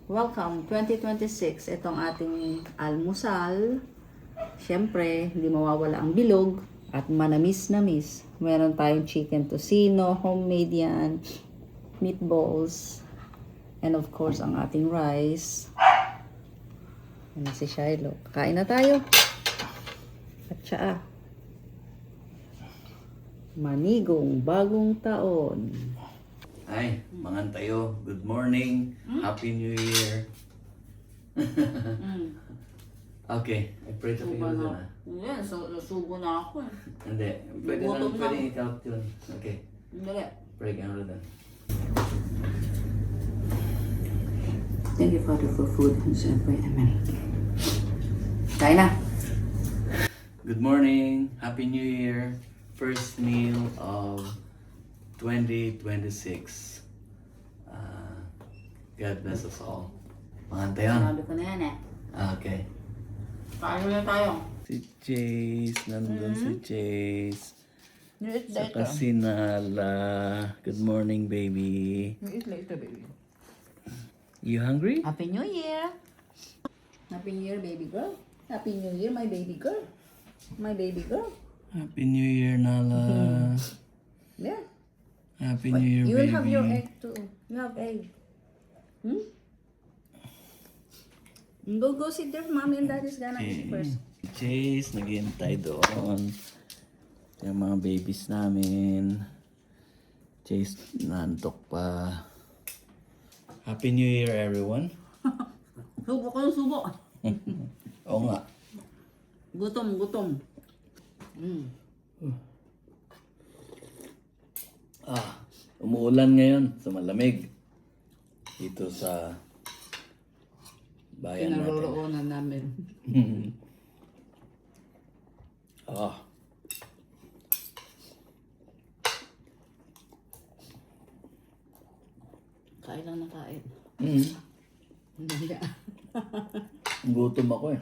Welcome 2026. Itong ating almusal. Siyempre, hindi mawawala ang bilog at manamis-namis. Meron tayong chicken tocino, homemade yan, meatballs, and of course, ang ating rice. Yan si Shiloh. Kain na tayo. At tsaa. Manigong bagong taon. Hi, mangan tayo. Good morning. Happy New Year. Okay, I pray to you na. Yan, nasubo na ako eh. Hindi, pwede Gutom na, na. pwede i-count yun. Okay, Dali. pray ka na rin. Thank you, Father, for food. And siyempre, amen. Kain na. Good morning. Happy New Year. First meal of 2026. God bless us all. Mangan tayo. Sabi ko na yan eh. Okay. Kain na tayo. Si Chase, nandun si Chase. You eat Saka si Nala. Good morning, baby. You eat later, baby. You hungry? Happy New Year! Happy New Year, baby girl. Happy New Year, my baby girl. My baby girl. Happy New Year, Nala. Yeah. Happy New Year, You baby. will have your egg too. You have egg. Go sit there. Mommy and daddy's gonna eat first. Chase, naghihintay doon. Yung mga babies namin. Chase, nantok pa. Happy New Year, everyone. Subo ko yung subo. Oo nga. Gutom, gutom. Umuulan ngayon sa malamig. Dito sa bayan natin. Kinaroroonan namin. Kain lang na kain. Hindi. Gutom ako eh.